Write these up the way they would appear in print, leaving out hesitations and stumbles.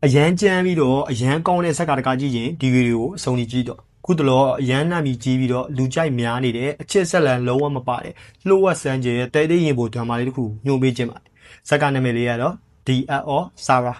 အရန်ကြမ်းပြီးတော့အရန်ကောင်းတဲ့ဆက်ကတကားကြည့်ရင်ဒီဗီဒီယိုကိုအဆုံးထိကြည့်တော့ခုတလောအရန်နာမည်ကြီးပြီးတော့လူကြိုက်များနေတဲ့အချစ်ဆက်လန်လုံးဝမပါတယ်လှုပ်ဝက်စမ်းကျဲတဲတဲရင်ပေါ်ဒရမာလေးတစ်ခုညှို့ပေးခြင်းပါတယ်ဇက်ကနာမည်လေးကတော့ D.O. Sarah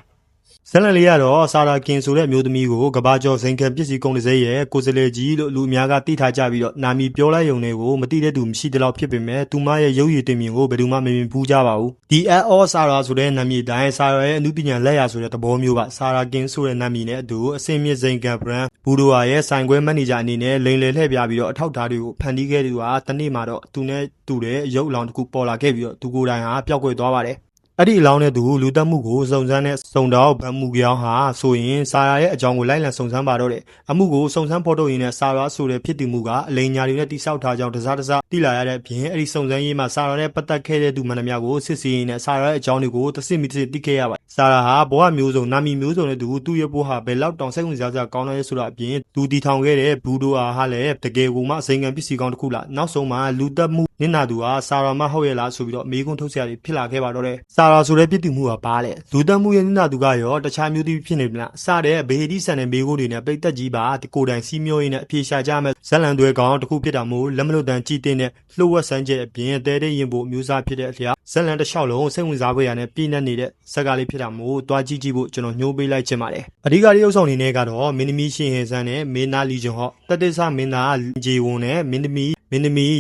ဇက်လန်လေးကတော့ဆာရာကင်ဆိုတဲ့အမျိုးသမီးကိုကဘာကျော်စိန်ခံပစ္စည်းကုန်တစ်စိရဲ့ကိုစလေကြီးလို့လူအများကသိထားကြပြီးတော့နာမည်ပြောလိုက်ရုံနဲ့ကိုမသိတဲ့သူမရှိတဲ့လောက်ဖြစ်ပေမဲ့သူမရဲ့ရုပ်ရည်တင်မြင်ကိုဘယ်သူမှမမြင်ဘူးကြပါဘူး D.O. Sarah ဆိုတဲ့နာမည်တိုင်းဆာရာရဲ့အမှုပညာလက်ရာဆိုတဲ့သဘောမျိုးပါဆာရာကင်ဆိုတဲ့နာမည်နဲ့အတူအစင်မြင့်စိန်ခံ brand ဘူဒိုဝါရဲ့ဆိုင်ခွဲမန်နေဂျာအနေနဲ့လိန်လည်လှည့်ပြပြီးတော့အထောက်အထားတွေကိုဖန်တီးခဲ့သူဟာတနေ့မှာတော့သူနဲ့တူတဲ့ရုပ်အလောင်းတစ်ခုပေါ်လာခဲ့ပြီးတော့သူကိုယ်တိုင်ဟာပျောက်ကွယ်သွားပါတယ်အဲ့ဒီအလောင်းနဲ့သူလူတက်မှုကိုစုံစမ်းတဲ့စုံတော့ဗန်မှုကြောင်းဟာဆိုရင်ဆာရာရဲ့အကြောင်းကိုလိုက်လံစုံစမ်းပါတော့တယ်အမှုကိုစုံစမ်းဖော်ထုတ်ရင်းနဲ့ဆာရာဆိုတဲ့ဖြစ်တည်မှုကအလိန်ညာတွေနဲ့တိဆောက်ထားကြောင်းတစားတိလာရတဲ့အပြင်အဲ့ဒီစုံစမ်းရေးမှာဆာရာနဲ့ပတ်သက်ခဲ့တဲ့သူမှန်သမျှကိုစစ်ဆေးရင်းနဲ့ဆာရာရဲ့အကြောင်းတွေကိုတစ်စစ်မိတစ်စစ်သိခဲ့ရပါတယ်ဆာရာဟာဘဝမျိုးစုံနာမည်မျိုးစုံနဲ့သူ့ရဲ့ဘဝဟာဘယ်လောက်တောင်စိတ်ဝင်စားစရာကောင်းလဲဆိုတာအပြင်သူတည်ထောင်ခဲ့တဲ့ဘူဒိုဟာလည်းတကယ်ကိုမှအစိမ်ခံပစ္စည်းကောင်းတစ်ခုလားနောက်ဆုံးမှာလူတက်မှုနင့်နာသူဟာဆာရာမဟုတ်ရဲ့လားဆိုပြီးတော့မေးခွန်းထုတ်စရာတွေဖြစ်လာခဲ့ပါတော့တယ်ဆာရာဆိုတဲ့ပြစ်သူမှုကဘာလဲလူတက်မှုရဲ့နင့်နာသူကရောတခြားမျိုးသမီးဖြစ်နေပြီလားစတဲ့ဘေဟီဒီဆန်တဲ့မေးခွန်းတွေနဲ့ပိတ်သက်ကြီးပါကိုယ်တိုင်စီးမျောရင်းနဲ့အပြေရှာကြမဲ့ဇက်လန်သွဲကောင်တစ်ခုဖြစ်တာမို့လက်မလွတ်တန်ကြည်တင်တဲ့လှုပ်ဝက်ဆန်းကျဲအပြင်တဲတဲ့ရင်ပိုမျိုးစားဖြစ်တဲ့အလျောက်ဇက်လန်တစ်လျှောက်လုံးစိတ်ဝင်စားဖွယ်ရနဲ့ပြည့်နှက်နေတဲ့ဇက်ကားလေးဖြစ်တာမို့တွားကြည့်ဖို့ကျွန်တော်ညှိုးပေးလိုက်ချင်ပါတယ်အဓိကရုပ်ဆောင်အနေနဲ့ကတော့မင်းသမီးရှင်ဟန်ဆန်းနဲ့မင်းသားလီဂျွန်ဟော့တက်တစ်ဆမင်းသားဂျေဝွန်နဲ့မင်းသမီး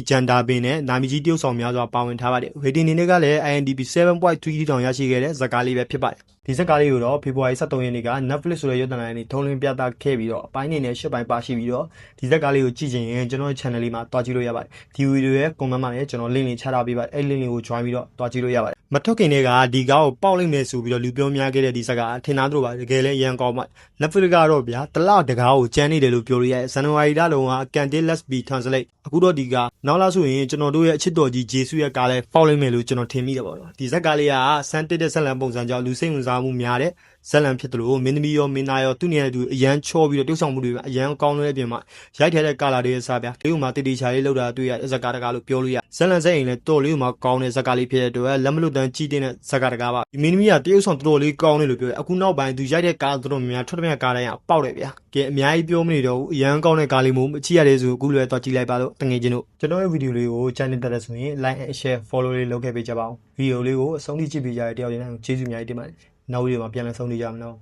ဂျန်တာပင်နဲ့နာမည်ကြီးတယောက်ဆောင်များစွာပါဝင်ထားပါတယ်ရေတင်အနေနဲ့ကလည်း IMDb 7.3 တောင်ရရှိခဲ့တဲ့ဇက်ကားလေးပဲဖြစ်ပါတယ်ဒီဇက်ကားလေးကိုတော့ဖေဖော်ဝါရီ23ရက်နေ့က Netflix ဆိုတဲ့ရုပ်သံလိုင်းနဲ့ထုံးလင်းပြသခဲ့ပြီးတော့အပိုင်းနေနဲ့8ပိုင်းပါရှိပြီးတော့ဒီဇက်ကားလေးကိုကြည့်ချင်ရင်ကျွန်တော် channel လေးမှာတွားကြည့်လို့ရပါတယ်ဒီဗီဒီယိုရဲ့ comment မှာလည်းကျွန်တော် link လေးချထားပေးပါတယ်အဲ့ link လေးကို join ပြီးတော့တွားကြည့်လို့ရပါတယ်မထွက်ခင်တည်းကဒီကားကိုပေါက်လိုက်မယ်ဆိုပြီးတော့လူပြောများခဲ့တဲ့ဒီဇက်ကထင်သားတို့ပါတကယ်လည်းအရန်ကောင်းပါ Netflix ကတော့ဗျာတလောက်တကားကိုကျန်းနေတယ်လို့ပြောလို့ရတယ်ဇန်နဝါရီလလုံးက Can't Let's Be Translate အခုတော့ဒီကနောက်လာဆိုရင်ကျွန်တော်တို့ရဲ့အချစ်တော်ကြီးဂျေဆုရဲ့ကားလဲပေါက်လိုက်မယ်လို့ကျွန်တော်ထင်မိတယ်ပေါ့နော်ဒီဇက်ကားလေးကစမ်းတစ်တဲ့ဇက်လန်ပုံစံကြောင့်လူစိတ်ဝင်စားမှုများတဲ့ဇက်လန်ဖြစ်တယ်လို့မင်းသမီးရောမင်းသားရောသူ့နေရာသူအရန်ချောပြီးတော့တိကျဆောင်မှုတွေအရန်ကောင်းတဲ့အပြင်မှာရိုက်ထည့်တဲ့ကာလာတွေရဲ့စားပြလေးဥမှာတီတီချာလေးလောက်တာတွေ့ရဇက်ကားတကားလို့ပြောလို့ရဇက်လန်ဇက်အိမ်လဲတော်လေးဥမှာကောင်းတဲ့ဇက်ကားလေးဖြစ်တဲ့အတွက်လက်မလွတ်တန်ကြီးတဲ့ဇက်ကားတကားပါဒီမင်းသမီးကတရုတ်ဆောင်တော်လေးကောင်းတယ်လို့ပြောတယ်အခုနောက်ပိုင်းသူရိုက်တဲ့ကားတော်တော်များများထွက်တဲ့ကားတိုင်းကပေါက်တယ်ဗျာကဲအများကြီးပြောမနေတော့ဘူးအရန်ကောင်းတဲ့ကားလေးမျိုးအချီရတယ်ဆိုအခုလည်းတော့ကြည့်လိုက်ပါလို့တငယ်ချင်းတို့ကျွန်တော်ရဲ့ဗီဒီယိုလေးကို channel တက်တဲ့ဆိုရင် like and share follow လေးလုပ်ခဲ့ပေးကြပါဦးဗီဒီယိုလေးကိုအဆုံးထိကြည့်ပေးကြတဲ့တယောက်ချင်းတိုင်းကျေးဇူးအများကြီးတင်ပါတယ်နောက်ဗီဒီယိုမှာပြန်လည်ဆုံတွေ့ကြမယ်နော်